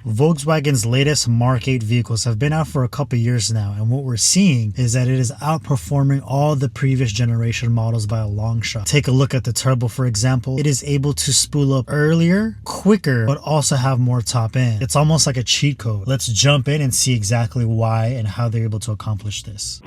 Volkswagen's latest Mark 8 vehicles have been out for a couple years now, and what we're seeing is that it is outperforming all the previous generation models by a long shot. Take a look at the turbo, for example. It is able to spool up earlier, quicker, but also have more top end. It's almost like a cheat code. Let's jump in and see exactly why and how they're able to accomplish this.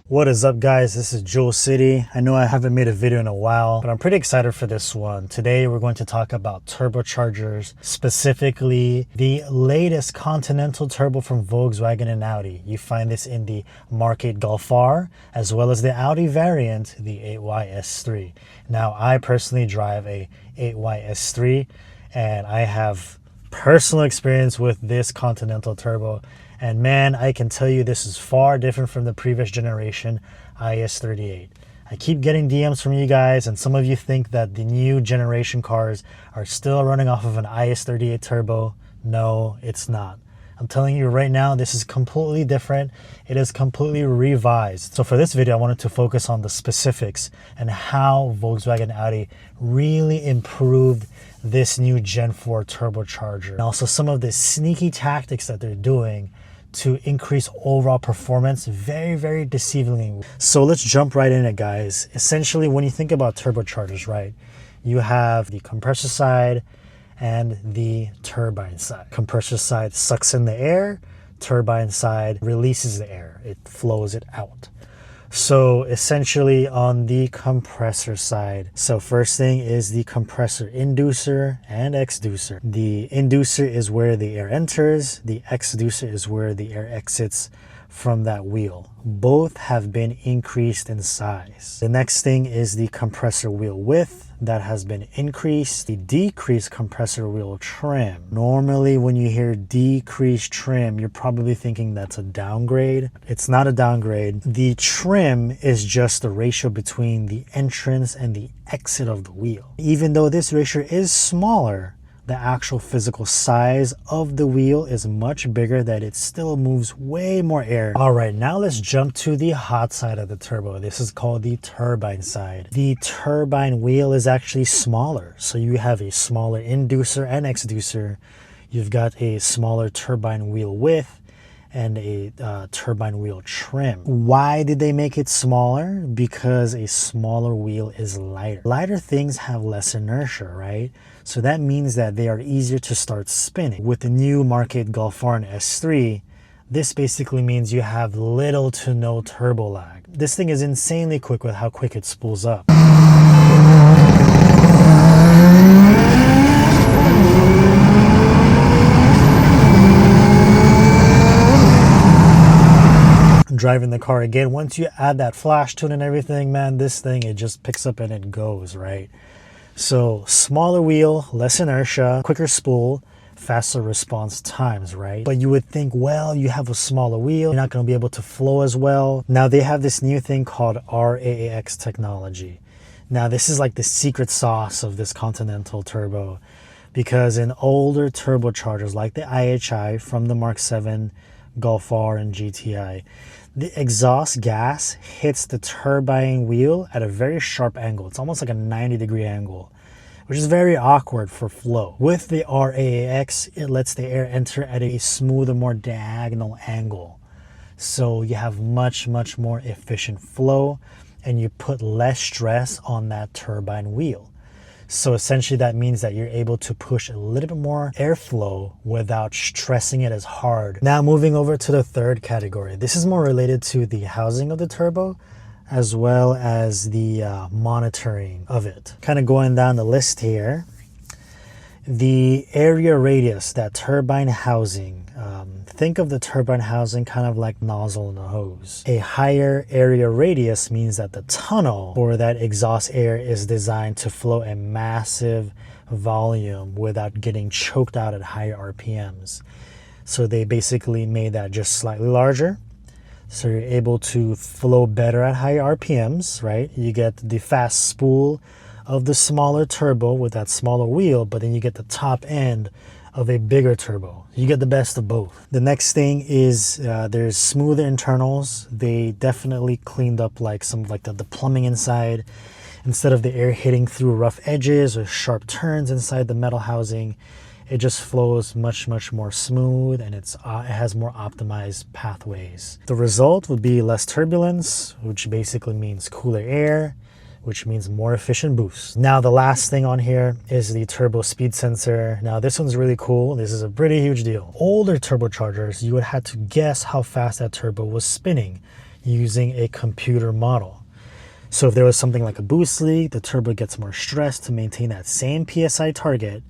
What is up, guys? This is Jewel City. I know I haven't made a video in a while, but I'm pretty excited for this one. Today we're going to talk about turbochargers, specifically the latest Continental turbo from Volkswagen and Audi. You find this in the Mark 8 Golf R, as well as the Audi variant, the A3. Now, I personally drive a A3, and I have personal experience with this Continental turbo. And man, I can tell you this is far different from the previous generation IS38. I keep getting DMs from you guys, and some of you think that the new generation cars are still running off of an IS38 turbo. No, it's not. I'm telling you right now, this is completely different. It is completely revised. So for this video, I wanted to focus on the specifics and how Volkswagen and Audi really improved this new Gen 4 turbocharger. And also some of the sneaky tactics that they're doing to increase overall performance very deceivingly. So let's jump right in it, guys. Essentially, when you think about turbochargers, right, you have the compressor side and the turbine side. Compressor side sucks in the air, turbine side releases the air, it flows it out. So essentially on the compressor side, so first thing is the compressor inducer and exducer. The inducer is where the air enters, the exducer is where the air exits from that wheel. Both have been increased in size. The next thing is the compressor wheel width. That has been increased. The decreased compressor wheel trim. Normally when you hear decreased trim, you're probably thinking that's a downgrade. It's not a downgrade. The trim is just the ratio between the entrance and the exit of the wheel. Even though this ratio is smaller, the actual physical size of the wheel is much bigger, that it still moves way more air. All right, now let's jump to the hot side of the turbo. This is called the turbine side. The turbine wheel is actually smaller. So you have a smaller inducer and exducer. You've got a smaller turbine wheel width and a turbine wheel trim. Why did they make it smaller? Because a smaller wheel is lighter. Lighter things have less inertia, right? So that means that they are easier to start spinning. With the new Mark 8 Golf R and S3, this basically means you have little to no turbo lag. This thing is insanely quick with how quick it spools up. Driving the car again, once you add that flash tune and everything, man, this thing, it just picks up and it goes, right? So smaller wheel, less inertia, quicker spool, faster response times, right? But you would think, well, you have a smaller wheel, you're not going to be able to flow as well. Now they have this new thing called RAAX technology. Now this is like the secret sauce of this Continental turbo, because in older turbochargers like the IHI from the Mark 7 Golf R and GTI, the exhaust gas hits the turbine wheel at a very sharp angle. It's almost like a 90-degree angle, which is very awkward for flow. With the RAAX, it lets the air enter at a smoother, more diagonal angle. So you have much more efficient flow, and you put less stress on that turbine wheel. So essentially that means that you're able to push a little bit more airflow without stressing it as hard. Now moving over to the third category. This is more related to the housing of the turbo as well as the monitoring of it. Kind of going down the list here. The area radius, that turbine housing, think of the turbine housing kind of like nozzle in a hose. A higher area radius means that the tunnel for that exhaust air is designed to flow a massive volume without getting choked out at higher RPMs. So they basically made that just slightly larger. So you're able to flow better at higher RPMs, right? You get the fast spool of the smaller turbo with that smaller wheel, but then you get the top end of a bigger turbo. You get the best of both. The next thing is there's smoother internals. They definitely cleaned up like some of like the plumbing inside. Instead of the air hitting through rough edges or sharp turns inside the metal housing, it just flows much more smooth, and it has more optimized pathways. The result would be less turbulence, which basically means cooler air, which means more efficient boost. Now the last thing on here is the turbo speed sensor. Now this one's really cool. This is a pretty huge deal. Older turbochargers, you would have to guess how fast that turbo was spinning using a computer model. So if there was something like a boost leak, the turbo gets more stressed to maintain that same PSI target,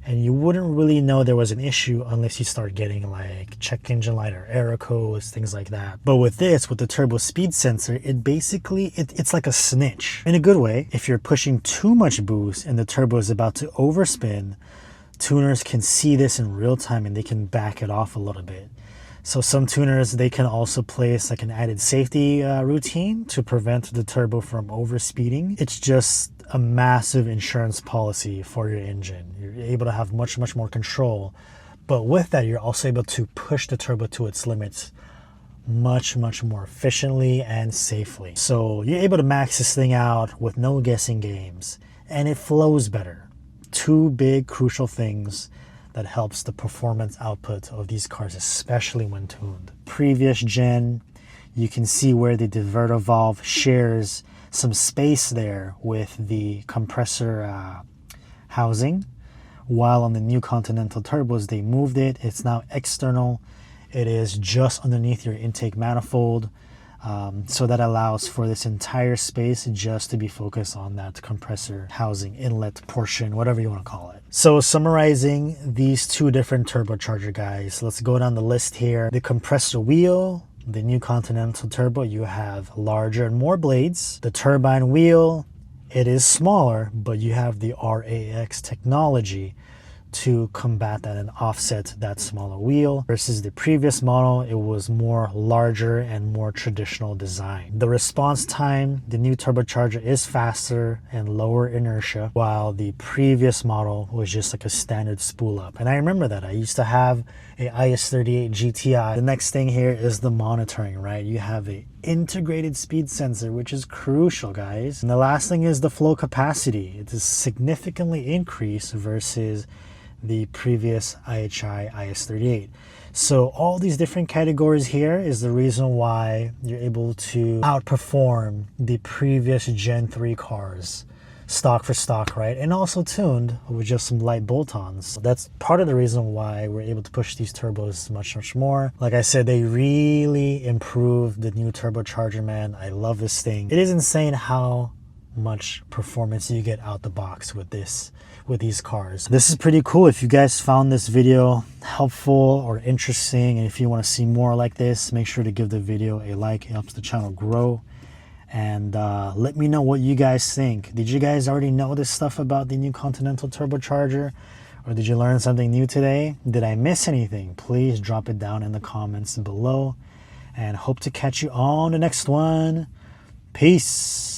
and you wouldn't really know there was an issue unless you start getting like check engine light or error codes, things like that. But with this, with the turbo speed sensor, it basically, it's like a snitch in a good way. If you're pushing too much boost and the turbo is about to overspin, tuners can see this in real time and they can back it off a little bit. So some tuners, they can also place like an added safety routine to prevent the turbo from overspeeding. It's just a massive insurance policy for your engine. You're able to have much more control, but with that you're also able to push the turbo to its limits much more efficiently and safely. So you're able to max this thing out with no guessing games, and it flows better. Two big crucial things that helps the performance output of these cars, especially when tuned. Previous gen, you can see where the diverter valve shares some space there with the compressor housing, while on the new Continental turbos they moved it. It's now external. It is just underneath your intake manifold, so that allows for this entire space just to be focused on that compressor housing, inlet portion, whatever you want to call it. So summarizing these two different turbocharger guys, let's go down the list here. The compressor wheel, the new Continental turbo, you have larger and more blades. The turbine wheel, it is smaller, but you have the RAAX technology to combat that and offset that smaller wheel. Versus the previous model, it was more larger and more traditional design. The response time, the new turbocharger is faster and lower inertia, while the previous model was just like a standard spool up. And I remember that. I used to have a IS38 GTI. The next thing here is the monitoring, right? You have a integrated speed sensor, which is crucial, guys. And the last thing is the flow capacity. It is significantly increased versus the previous IHI IS38. So all these different categories here is the reason why you're able to outperform the previous Gen 3 cars, stock for stock, right? And also tuned with just some light bolt-ons. That's part of the reason why we're able to push these turbos much more. Like I said, they really improved the new turbocharger, man. I love this thing. It is insane how much performance you get out the box with these cars. This is pretty cool. If you guys found this video helpful or interesting, and if you want to see more like this, make sure to give the video a like. It helps the channel grow. And let me know what you guys think. Did you guys already know this stuff about the new Continental turbocharger, or did you learn something new today? Did I miss anything? Please drop it down in the comments below, and hope to catch you on the next one. Peace.